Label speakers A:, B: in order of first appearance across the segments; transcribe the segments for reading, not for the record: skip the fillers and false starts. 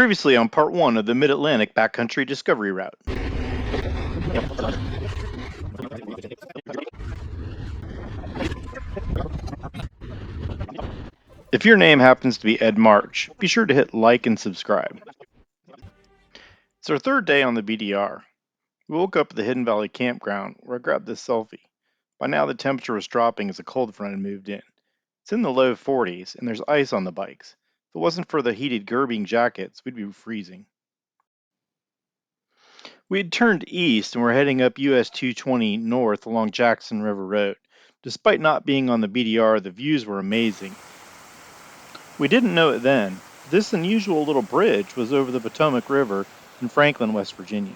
A: Previously on part 1 of the Mid-Atlantic Backcountry Discovery Route. If your name happens to be Ed March, be sure to hit like and subscribe. It's our third day on the BDR. We woke up at the Hidden Valley campground where I grabbed this selfie. By now the temperature was dropping as a cold front had moved in. It's in the low 40s and there's ice on the bikes. If it wasn't for the heated gerbing jackets, we'd be freezing. We had turned east and were heading up US 220 north along Jackson River Road. Despite not being on the BDR, the views were amazing. We didn't know it then. This unusual little bridge was over the Potomac River in Franklin, West Virginia.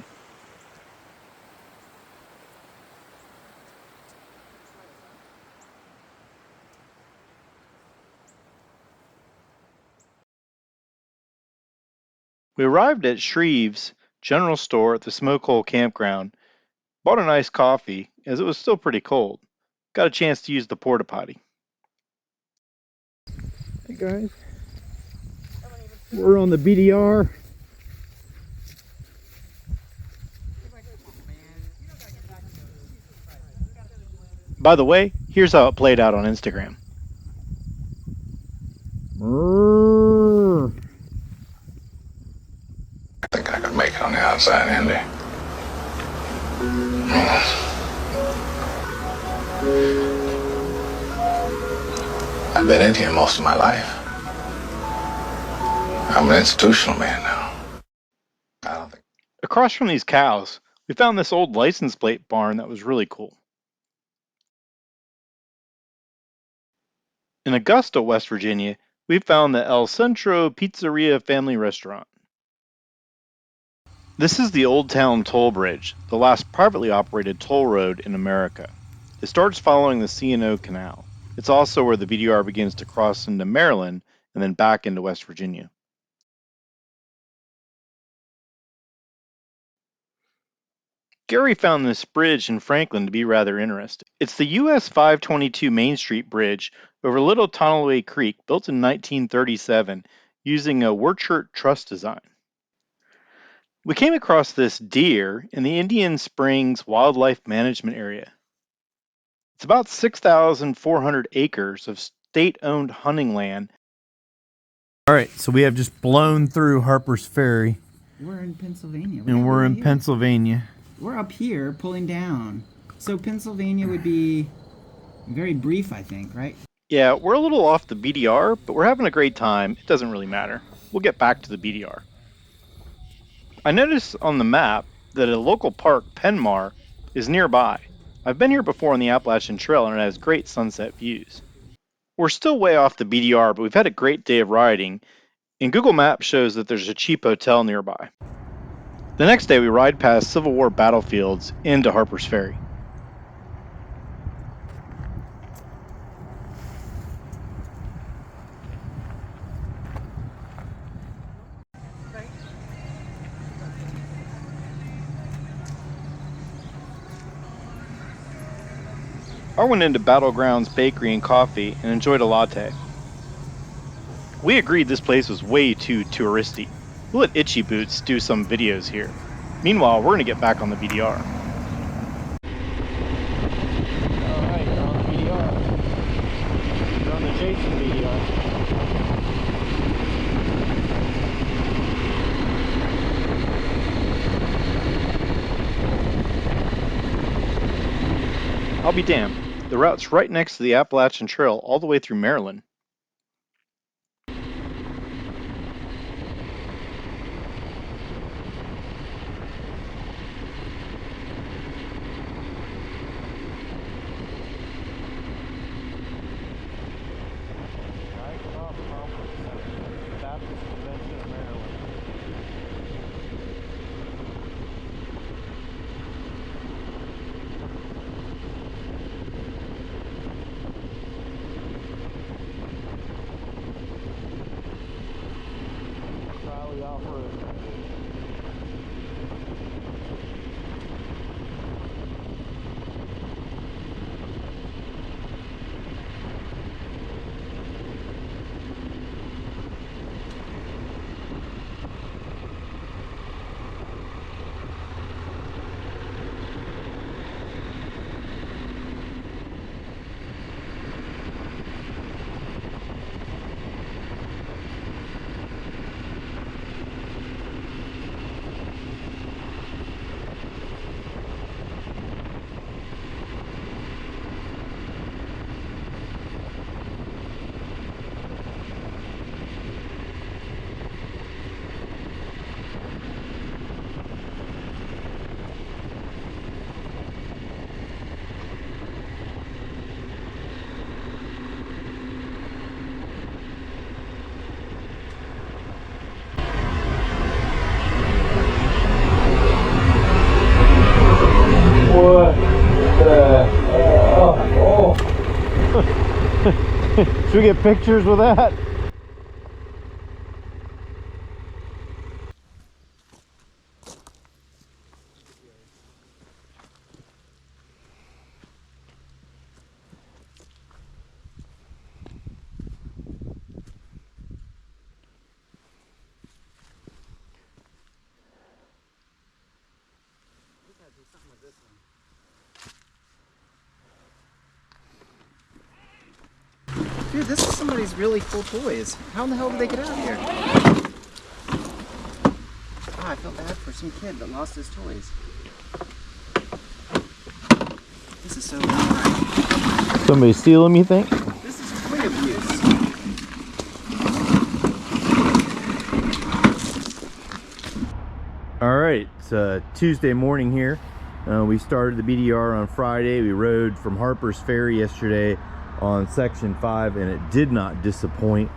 A: We arrived at Shreve's General Store at the Smoke Hole Campground, bought a nice coffee as it was still pretty cold. Got a chance to use the porta potty. Hey guys, we're on the BDR. By the way, here's how it played out on Instagram.
B: I think I could make it on the outside, Andy. I've been in here most of my life. I'm an institutional man now. I don't think.
A: Across from these cows, we found this old license plate barn that was really cool. In Augusta, West Virginia, we found the El Centro Pizzeria family restaurant. This is the Old Town Toll Bridge, the last privately operated toll road in America. It starts following the C&O Canal. It's also where the BDR begins to cross into Maryland and then back into West Virginia. Gary found this bridge in Franklin to be rather interesting. It's the US 522 Main Street Bridge over Little Tonaway Creek, built in 1937 using a Werchert truss design. We came across this deer in the Indian Springs Wildlife Management Area. It's about 6,400 acres of state-owned hunting land.
C: All right, so we have just blown through Harper's Ferry.
D: We're in Pennsylvania.
C: And we're in Pennsylvania.
D: We're up here pulling down. So Pennsylvania would be very brief, I think, right?
A: Yeah, we're a little off the BDR, but we're having a great time. It doesn't really matter. We'll get back to the BDR. I noticed on the map that a local park, Penmar, is nearby. I've been here before on the Appalachian Trail and it has great sunset views. We're still way off the BDR, but we've had a great day of riding, and Google Maps shows that there's a cheap hotel nearby. The next day we ride past Civil War battlefields into Harper's Ferry. I went into Battlegrounds Bakery and Coffee and enjoyed a latte. We agreed this place was way too touristy. We'll let Itchy Boots do some videos here. Meanwhile, we're gonna get back on the BDR. Alright, we're on the BDR. We're on the Jason BDR. I'll be damned. The route's right next to the Appalachian Trail all the way through Maryland.
C: Should we get pictures with that?
D: Dude, this is somebody's really cool toys. How in the hell did they get out of here? Ah, I felt bad for some kid that lost his toys. This is so bad.
C: Somebody steal them, you think?
D: This is toy abuse.
C: All right, it's Tuesday morning here. We started the BDR on Friday. We rode from Harper's Ferry yesterday on section 5 and it did not disappoint.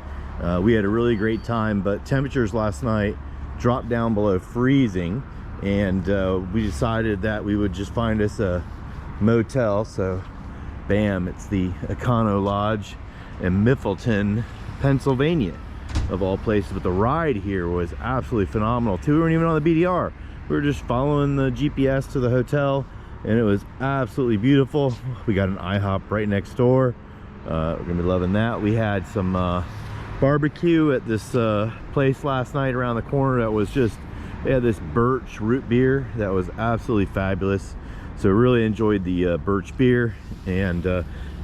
C: We had a really great time, but temperatures last night dropped down below freezing, and we decided that we would just find us a motel. So bam, it's the Econo Lodge in Miffletown, Pennsylvania, of all places. But the ride here was absolutely phenomenal too. We weren't even on the BDR. We were just following the GPS to the hotel, and it was absolutely beautiful. We got an IHOP right next door. We're gonna be loving that. We had some barbecue at this place last night around the corner that was just, they had this birch root beer that was absolutely fabulous. So really enjoyed the birch beer, and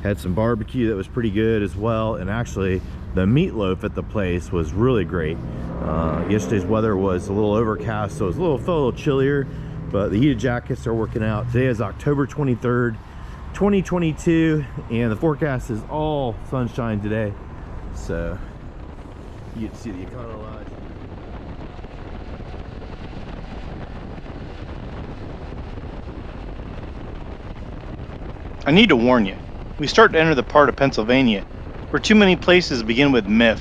C: had some barbecue that was pretty good as well. And actually the meatloaf at the place was really great. Yesterday's weather was a little overcast, so it was felt a little chillier, but the heated jackets are working out. Today is October 23rd, 2022, and the forecast is all sunshine today. So you can see the Econo Lodge.
A: I need to warn you, we start to enter the part of Pennsylvania where too many places begin with Miff,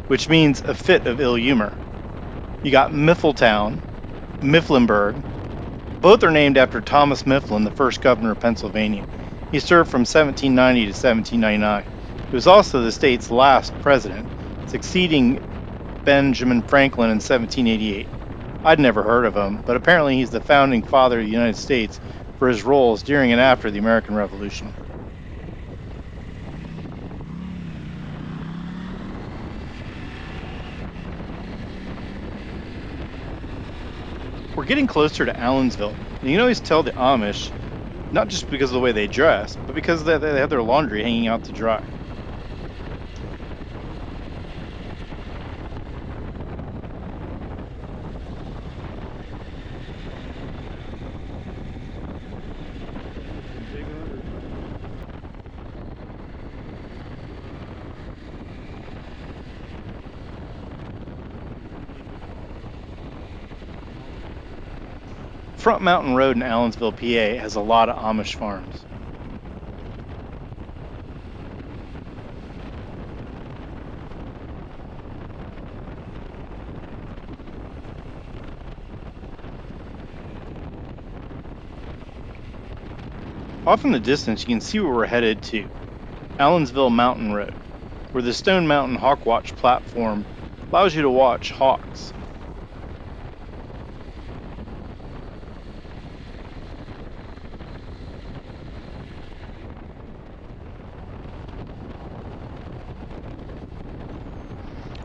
A: which means a fit of ill humor. You got Miffletown, Mifflinburg. Both are named after Thomas Mifflin, the first governor of Pennsylvania. He served from 1790 to 1799. He was also the state's last president, succeeding Benjamin Franklin in 1788. I'd never heard of him, but apparently he's the founding father of the United States for his roles during and after the American Revolution. We're getting closer to Allensville, and you can always tell the Amish, not just because of the way they dress, but because they have their laundry hanging out to dry. Front Mountain Road in Allensville, PA has a lot of Amish farms. Off in the distance, you can see where we're headed to, Allensville Mountain Road, where the Stone Mountain Hawk Watch platform allows you to watch hawks.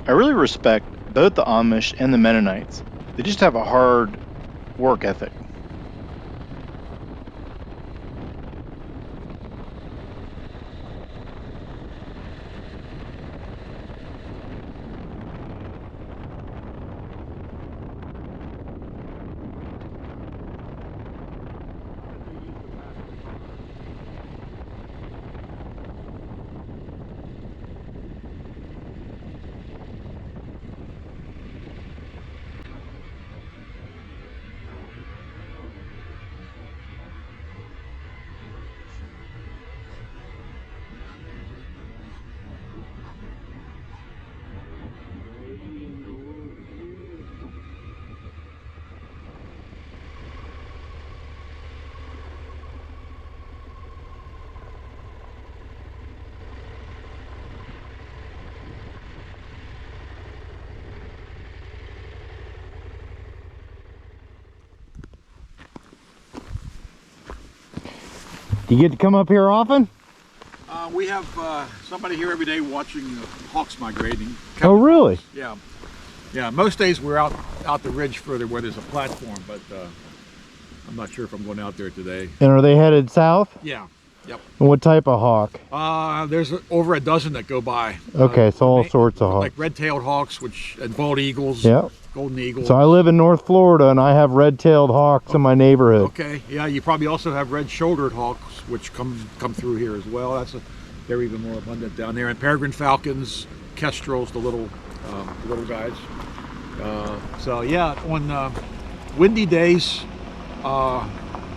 A: I really respect both the Amish and the Mennonites. They just have a hard work ethic.
C: You get to come up here often?
E: We have somebody here every day watching hawks migrating.
C: Oh, really?
E: Yeah. Yeah, most days we're out the ridge further where there's a platform, but I'm not sure if I'm going out there today.
C: And are they headed south?
E: Yeah. Yep.
C: And what type of hawk?
E: There's over a dozen that go by.
C: Okay, so all sorts of hawks.
E: Like red-tailed hawks, and bald eagles,
C: yeah,
E: golden eagles.
C: So I live in North Florida, and I have red-tailed hawks in my neighborhood.
E: Okay, yeah, you probably also have red-shouldered hawks, which come through here as well. They're even more abundant down there. And peregrine falcons, kestrels, the little guys. So yeah, on windy days,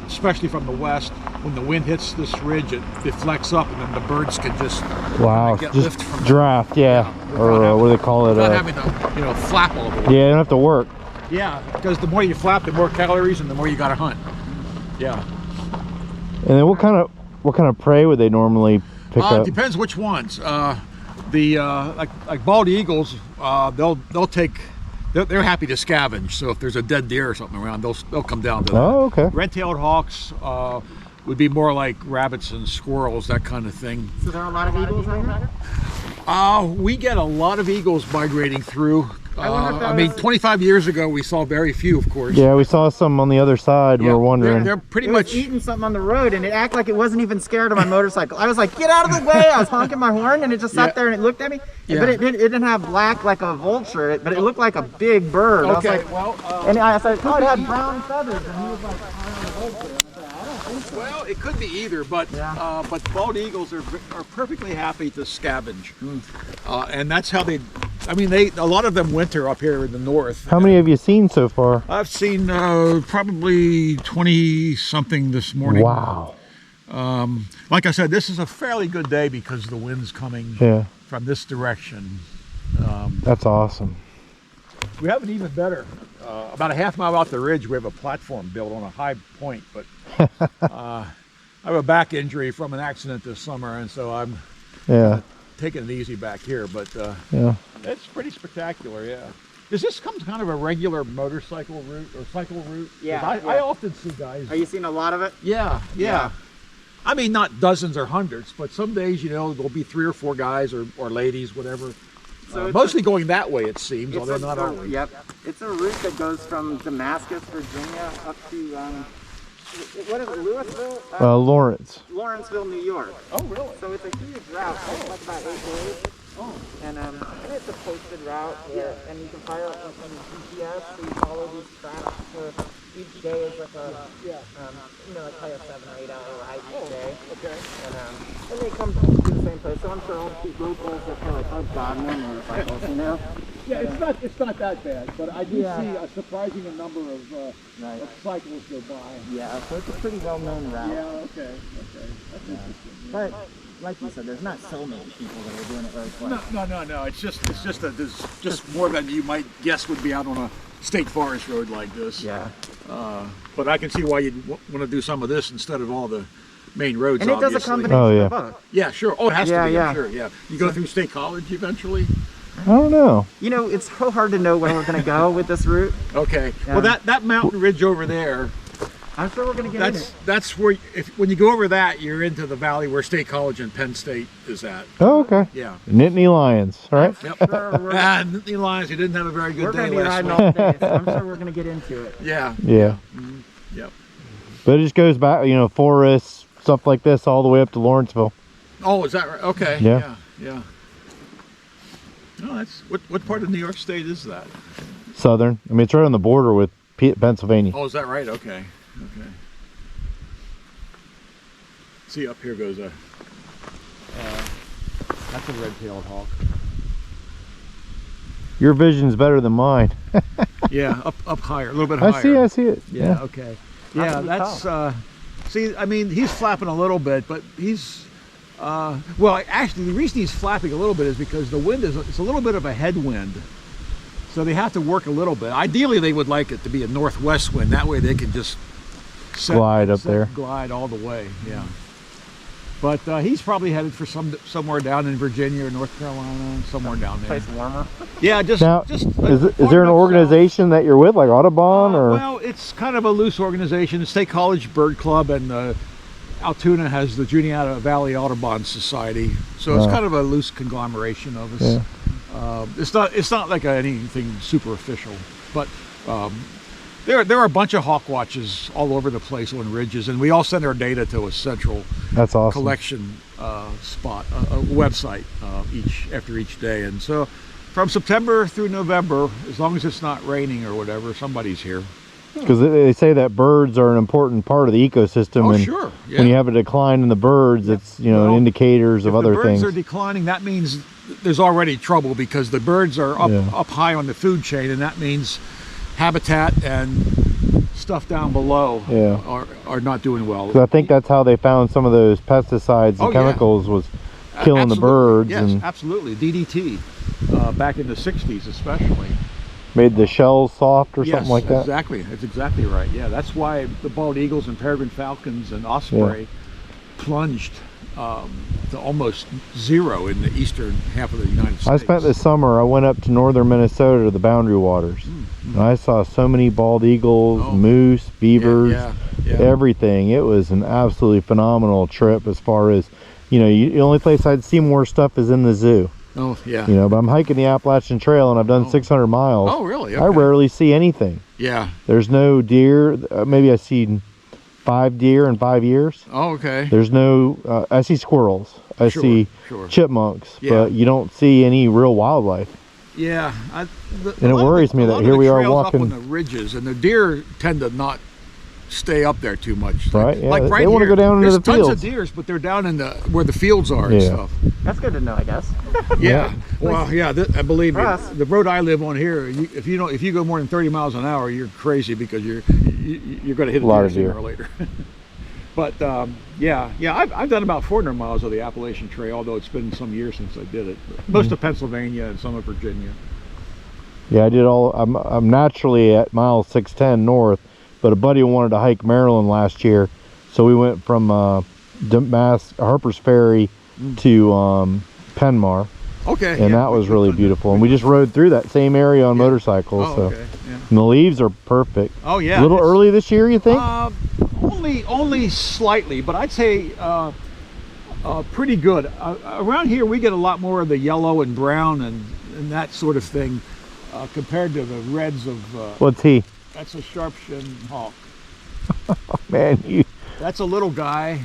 E: especially from the west, when the wind hits this ridge, it deflects up, and then the birds can just get lift from
C: draft, yeah, or what do they call it?
E: Not having to, flap all the way.
C: Yeah, you don't have to work.
E: Yeah, because the more you flap, the more calories, and the more you got to hunt. Yeah.
C: And then what kind of prey would they normally pick up?
E: It depends which ones. Like bald eagles, they're happy to scavenge. So if there's a dead deer or something around, they'll come down to that.
C: Oh, okay.
E: Red-tailed hawks would be more like rabbits and squirrels, that kind of thing.
D: So there are a lot of eagles out here?
E: We get a lot of eagles migrating through. I mean, 25 years ago, we saw very few, of course.
C: Yeah, we saw some on the other side.
E: Yeah,
C: we were wondering.
E: They're pretty
D: It
E: much
D: was eating something on the road, and it acted like it wasn't even scared of my motorcycle. I was like, get out of the way! I was honking my horn, and it just sat there and it looked at me.
E: Yeah.
D: But it didn't have black like a vulture, but it looked like a big bird.
E: Okay,
D: I was like, and I said, oh, it had brown feathers, and he was like, a vulture.
E: well, it could be either, but bald eagles are perfectly happy to scavenge, and that's how they. I mean, a lot of them winter up here in the north.
C: How many have you seen so far?
E: I've seen probably 20 something this morning.
C: Wow.
E: Like I said, this is a fairly good day because the wind's coming from this direction.
C: That's awesome.
E: We have it even better. About a half mile out the ridge, we have a platform built on a high point, but I have a back injury from an accident this summer, and so I'm taking it easy back here. But it's pretty spectacular. Yeah. Does this come kind of a regular motorcycle route or cycle route?
D: Yeah.
E: I often see guys.
D: Are you seeing a lot of it?
E: Yeah. I mean, not dozens or hundreds, but some days, there'll be 3 or 4 guys or ladies, whatever. So mostly going that way, it seems, although not always.
D: Yep. It's a route that goes from Damascus, Virginia, up to, what is it, Louisville?
C: Lawrence.
D: Lawrenceville, New York.
E: Oh, really?
D: So it's a huge route. It's like about 8 days.
E: Oh.
D: And it's a posted route, and you can fire up some GPS, so you follow these tracks for each day is like a, like probably a 7 or 8 hour ride each day.
E: Okay.
D: And they come to the same place, so I'm sure all the locals are kind of like, oh God, more motorcycles,
E: Yeah, it's not that bad, but I do see a surprising number of cycles go by.
D: Yeah, so it's a pretty well-known route.
E: Yeah, okay. That's interesting.
D: But like you said, there's not so many people that are doing it very quick.
E: No. It's just more than you might guess would be out on a state forest road like this.
D: Yeah.
E: But I can see why you'd want to do some of this instead of all the main roads.
D: And it
E: obviously.
D: does a combination of both.
E: Yeah, sure. Oh, it has to be.
D: Yeah.
E: Sure. Yeah. You go through State College eventually.
C: I don't know.
D: It's so hard to know where we're going to go with this route.
E: Okay.
D: Yeah.
E: Well, that mountain ridge over there.
D: I'm sure we're going to get in it.
E: That's where when you go over that, you're into the valley where State College and Penn State is at.
C: Oh, okay.
E: Yeah.
C: Nittany Lions, right?
E: Yep.
D: Sure
E: Nittany Lions, you didn't have a very good day
D: We're
E: last
D: going to
E: week.
D: be riding all day, so I'm sure we're going to get into it.
E: Yeah.
C: Yeah.
E: Yep.
C: But it just goes back, forests, stuff like this, all the way up to Lawrenceville.
E: Oh, is that right? Okay. Yeah. No, that's what part of New York State is that?
C: Southern. I mean, it's right on the border with Pennsylvania.
E: Oh, is that right? Okay. See, up here goes that's a red-tailed hawk.
C: Your vision's better than mine.
E: Yeah, up higher, a little bit higher.
C: I see it.
E: Yeah. Okay. Yeah, that's see, I mean, he's flapping a little bit, but he's well, actually, the reason he's flapping a little bit is because the wind it's a little bit of a headwind, so they have to work a little bit. Ideally, they would like it to be a northwest wind. That way, they can just
C: glide up there,
E: glide all the way. Yeah. But he's probably headed for somewhere down in Virginia or North Carolina, somewhere down there.
D: Place warmer.
E: Yeah, just
C: is there an organization that you're with, like Audubon, or?
E: Well, it's kind of a loose organization. The State College Bird Club and Altoona has the Juniata Valley Audubon Society, so it's kind of a loose conglomeration of us. It's not like anything super official, but there are a bunch of hawk watches all over the place on ridges, and we all send our data to a central
C: That's awesome.
E: collection spot, a website after each day. And so from September through November, as long as it's not raining or whatever, somebody's here.
C: Because they say that birds are an important part of the ecosystem.
E: Oh,
C: and
E: sure. Yeah.
C: when you have a decline in the birds, it's, you know,
E: Well,
C: indicators of other
E: If the birds
C: things.
E: are declining, that means there's already trouble, because the birds are up high on the food chain, and that means habitat and stuff down below are not doing well.
C: So I think that's how they found some of those pesticides and chemicals was killing the birds.
E: Yes,
C: and
E: absolutely. DDT, back in the 60s especially.
C: made the shells soft or something like that.
E: Exactly. That's exactly right. Yeah, that's why the bald eagles and peregrine falcons and osprey plunged to almost zero in the eastern half of the United States.
C: I spent this summer, I went up to northern Minnesota to the Boundary Waters. And I saw so many bald eagles, moose, beavers, everything. It was an absolutely phenomenal trip as far as, you know, the only place I'd see more stuff is in the zoo.
E: Oh, yeah.
C: You know, but I'm hiking the Appalachian Trail and I've done 600 miles.
E: Oh, really? Okay.
C: I rarely see anything.
E: Yeah.
C: There's no deer. Maybe I see 5 deer in 5 years.
E: Oh, okay.
C: There's no, I see squirrels. I see chipmunks, but you don't see any real wildlife.
E: Yeah.
C: And it worries me that here we are walking
E: up on the ridges, and the deer tend to not stay up there too much.
C: Right? Yeah,
E: like right
C: they want to
E: here,
C: go down into the
E: there's
C: fields.
E: tons of deers, but they're down in the where the fields are and stuff.
D: That's good to know, I guess.
E: Yeah. Well, yeah. I believe me,
D: us.
E: the road I live on here, if you go more than 30 miles an hour, you're crazy, because you're going to hit a
C: lot
E: deer
C: of deer
E: sooner or later. But yeah, I've done about 400 miles of the Appalachian Trail, although it's been some years since I did it. But most of Pennsylvania and some of Virginia.
C: Yeah, I did all. I'm naturally at mile 610 north, but a buddy wanted to hike Maryland last year, so we went from Harper's Ferry to Penmar.
E: Okay.
C: And that was really beautiful. And we just rode through that same area on motorcycles.
E: Oh,
C: so
E: okay. Yeah.
C: and the leaves are perfect.
E: Oh, yeah.
C: A little early this year, you think?
E: Only slightly, but I'd say pretty good. Around here, we get a lot more of the yellow and brown and that sort of thing, compared to the reds of.
C: What's he?
E: That's a sharp-shinned hawk.
C: Man,
E: That's a little guy.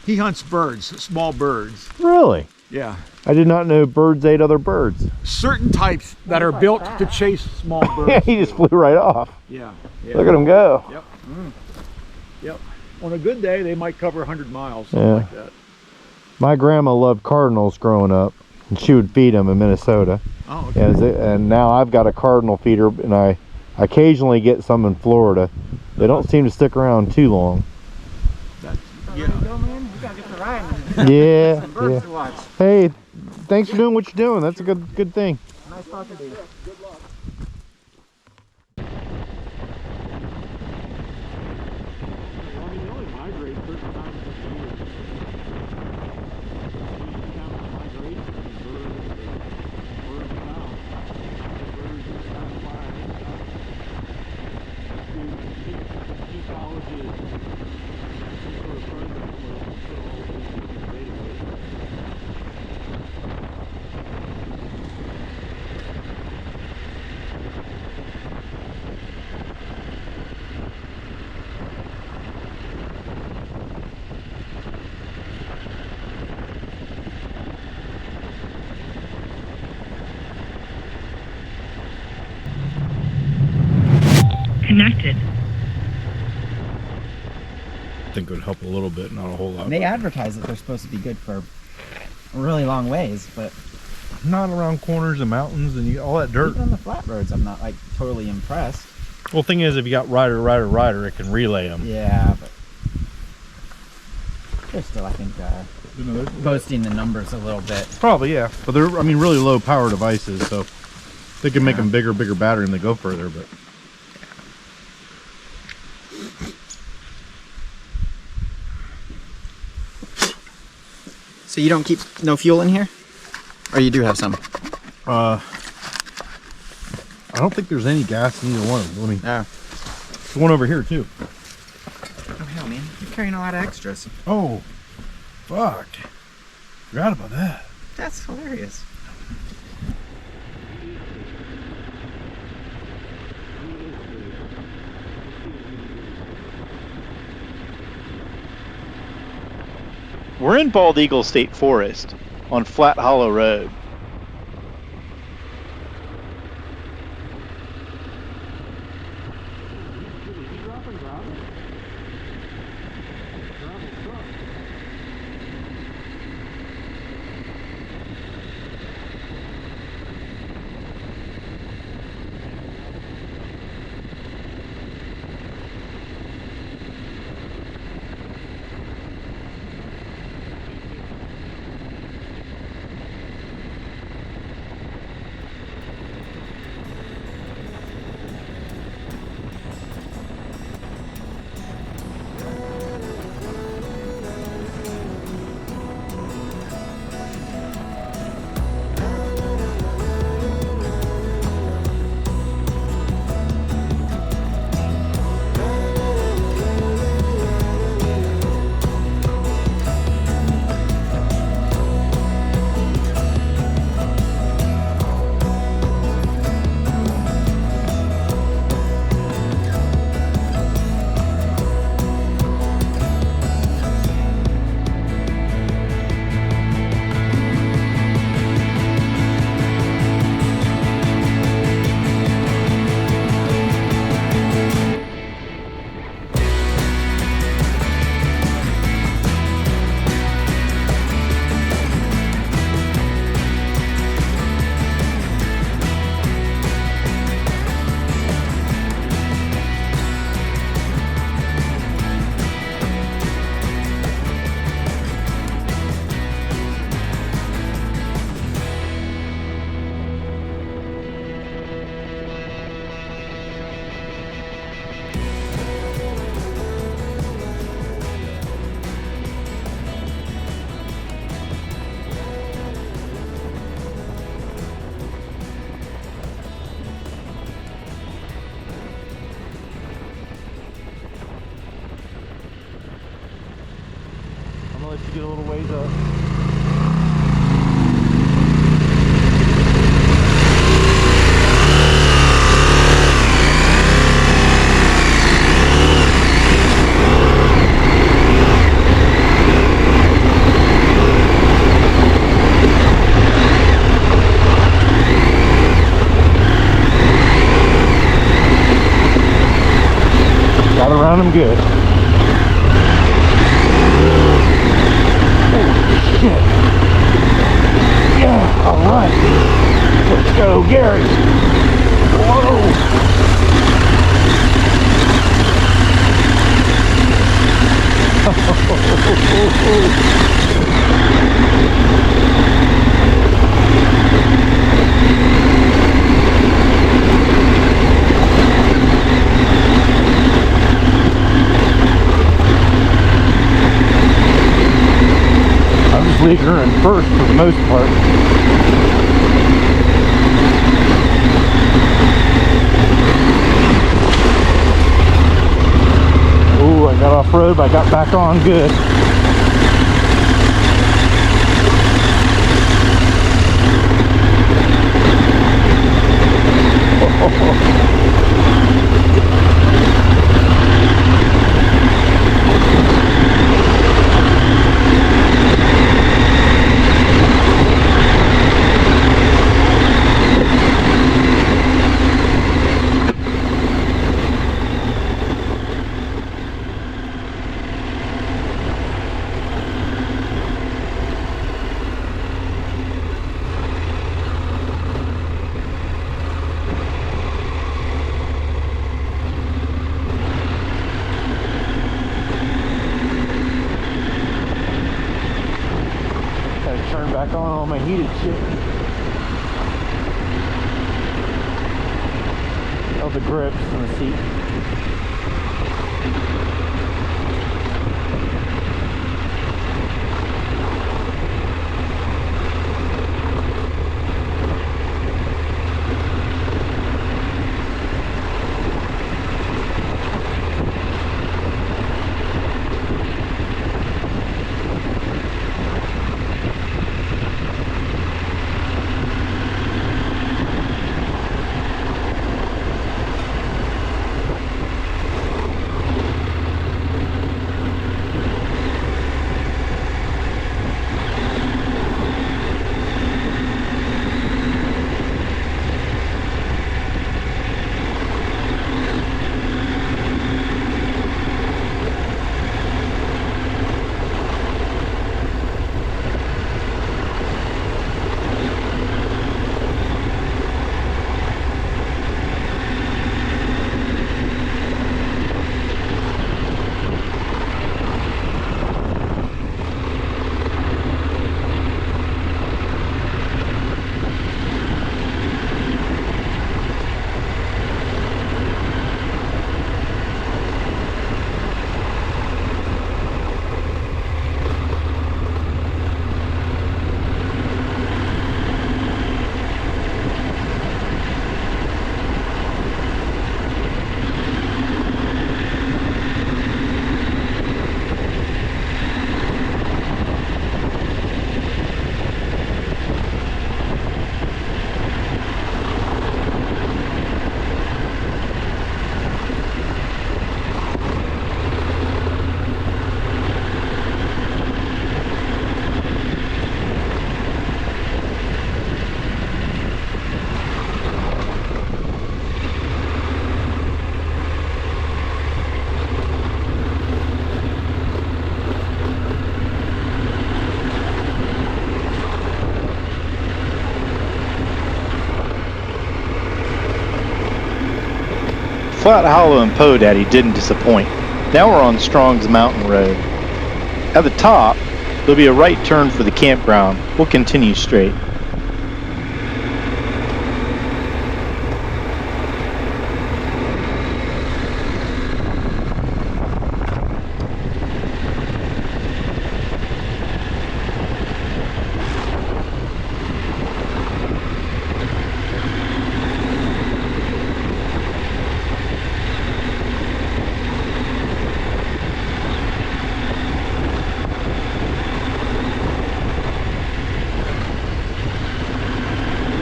E: He hunts birds, small birds.
C: Really?
E: Yeah.
C: I did not know birds ate other birds.
E: Certain types that are built to chase small birds.
C: Yeah, he just flew right off.
E: Yeah.
C: Look at him go.
E: Yep. Yep. On a good day, they might cover 100 miles, something like that.
C: My grandma loved cardinals growing up, and she would feed them in Minnesota.
E: Oh, okay.
C: And now I've got a cardinal feeder, and I occasionally get some in Florida. They don't seem to stick around too long.
D: Yeah. Go, man. You gotta get to riding.
C: Yeah.
D: Some birds to watch.
C: Hey, thanks for doing what you're doing. That's a good thing.
D: Nice talking to you. Good luck.
F: Connected.
C: I think it would help a little bit, not a whole lot.
D: They advertise that they're supposed to be good for really long ways, but
C: Not around corners and mountains and all that dirt.
D: even on the flat roads, I'm not like totally impressed.
C: Well, thing is, if you got rider, it can relay them.
D: Yeah, but they're still, I think, boasting the numbers a little bit.
C: Probably, yeah. But they're, I mean, really low power devices, so they can make them bigger battery and they go further, but.
D: So you don't keep no fuel in here? Or you do have some?
C: I don't think there's any gas in either one of them. Let me.
D: Oh.
C: There's one over here too.
D: Oh hell, man. carrying a lot of extras.
E: Oh, fuck. Forgot about that.
D: That's hilarious.
A: We're in Bald Eagle State Forest on Flat Hollow Road.
C: I'm gonna let you get a little ways up. Got around him good. Holy shit. Yeah, alright. Let's go, Gary. Whoa. I'm just leaving her in first for the most part. Ooh, I got off road, but I got back on good. Turn back on all my heated shit. Oh, the grips and the seat.
A: Flat Hollow and Poe Daddy didn't disappoint. Now we're on Strong's Mountain Road. At the top, there'll be a right turn for the campground. We'll continue straight.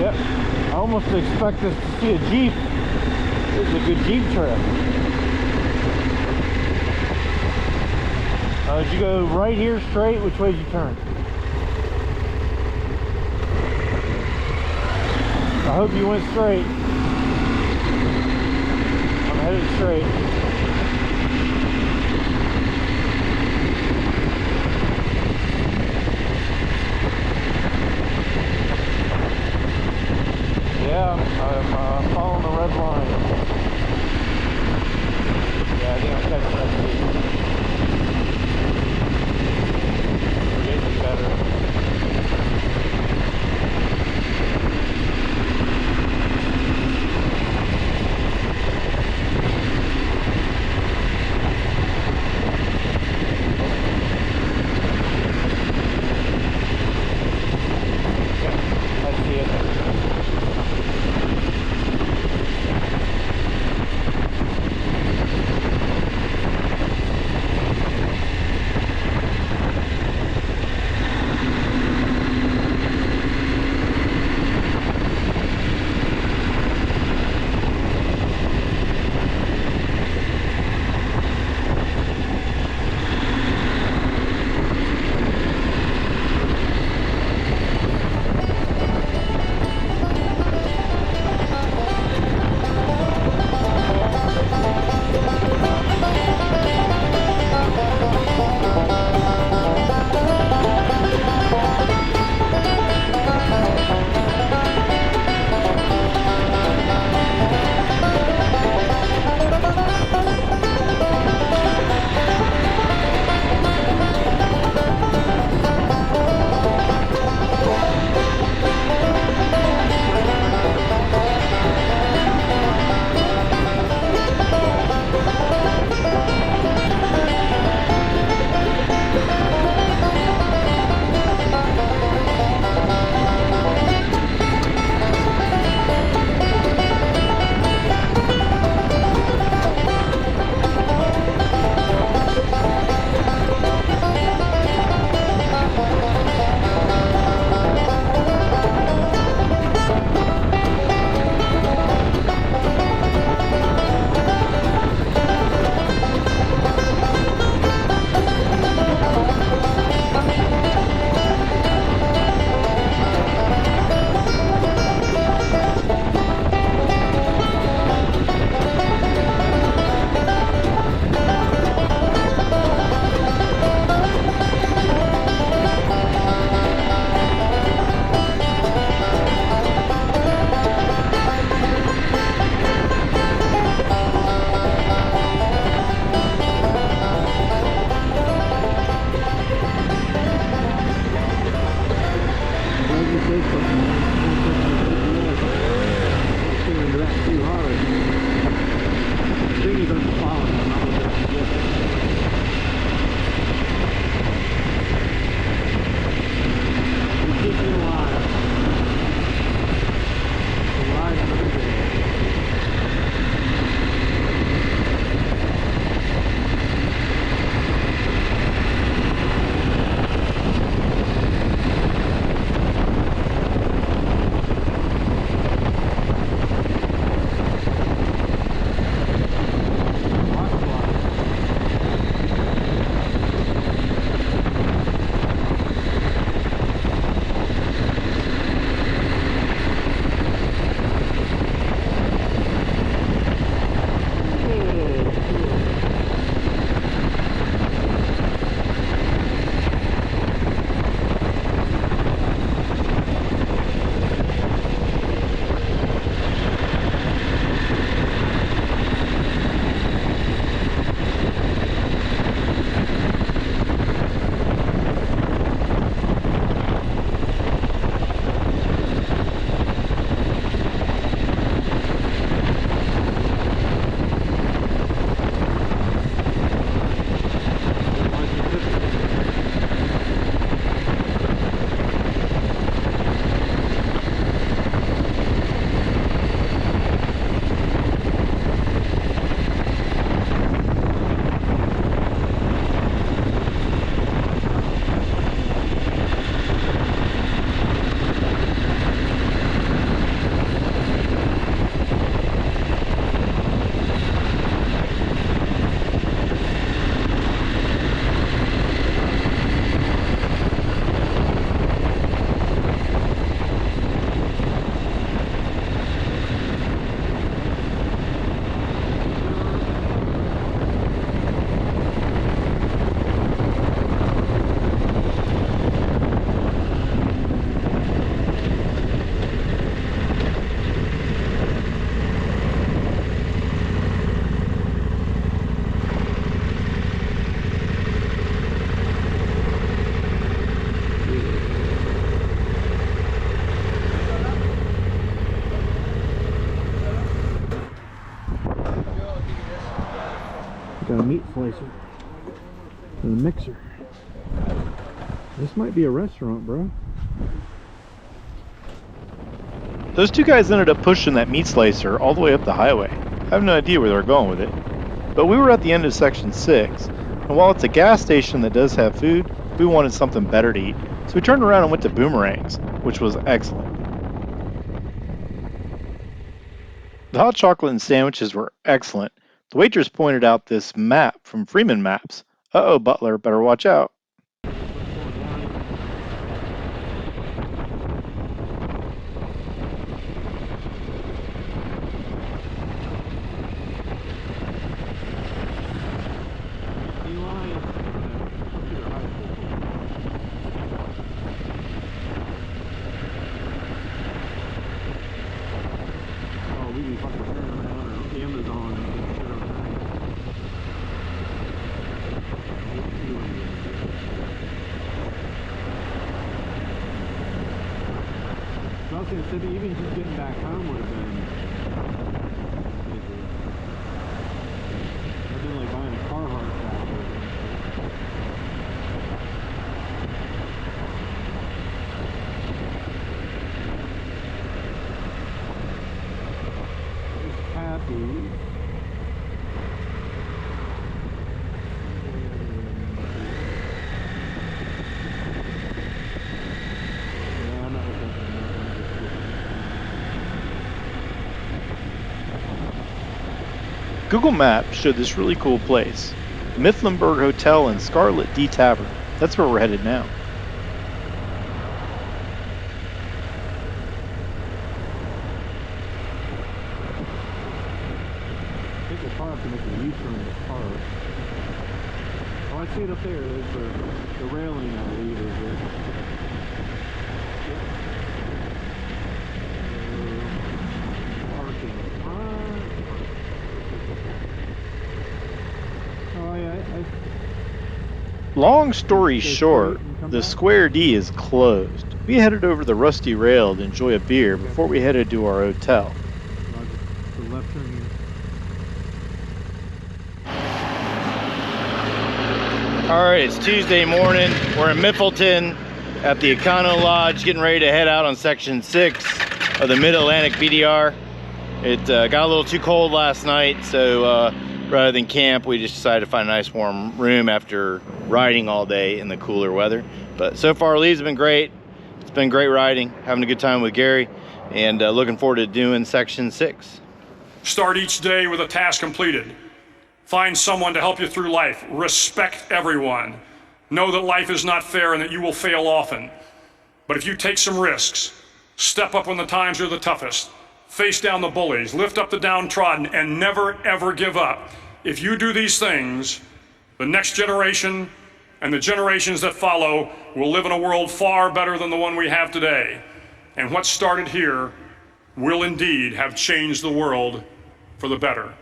A: Yep, I almost expect us to see a Jeep. This is a good Jeep trip. Did you go right here straight? Which way did you turn? I hope you went straight. I'm headed straight. Yeah, I'm following the red line. Yeah, I think I'm catching up to you. We're getting better.
E: Got a meat slicer and a mixer. This might be a restaurant, bro.
A: Those two guys ended up pushing that meat slicer all the way up the highway. I have no idea where they were going with it. But we were at the end of section 6, and while it's a gas station that does have food, we wanted something better to eat. So we turned around and went to Boomerang's, which was excellent. The hot chocolate and sandwiches were excellent. The waitress pointed out this map from Freeman Maps. Uh-oh, Butler, better watch out.
E: Even just getting back home would have been like buying a Carhartt tractor. Just happy.
A: Google Maps showed this really cool place, the Miffletown Hotel and Scarlet D Tavern. That's where we're headed now.
E: I think we'll probably have to make a U-turn in the park. Oh, I see it up there. There's the railing, I believe, is it. Parking. Oh, yeah.
A: Long story short, the Square D is closed. We headed over the Rusty Rail to enjoy a beer before we headed to our hotel.
E: The left turn here.
C: Alright, it's Tuesday morning. We're in Miffletown at the Econo Lodge, getting ready to head out on section 6 of the Mid-Atlantic BDR. It got a little too cold last night, so rather than camp, we just decided to find a nice warm room after riding all day in the cooler weather. But so far, leaves have been great. It's been great riding, having a good time with Gary, and looking forward to doing section 6.
F: Start each day with a task completed. Find someone to help you through life. Respect everyone. Know that life is not fair and that you will fail often. But if you take some risks, step up when the times are the toughest, face down the bullies, lift up the downtrodden, and never ever give up. If you do these things, the next generation and the generations that follow will live in a world far better than the one we have today. And what started here will indeed have changed the world for the better.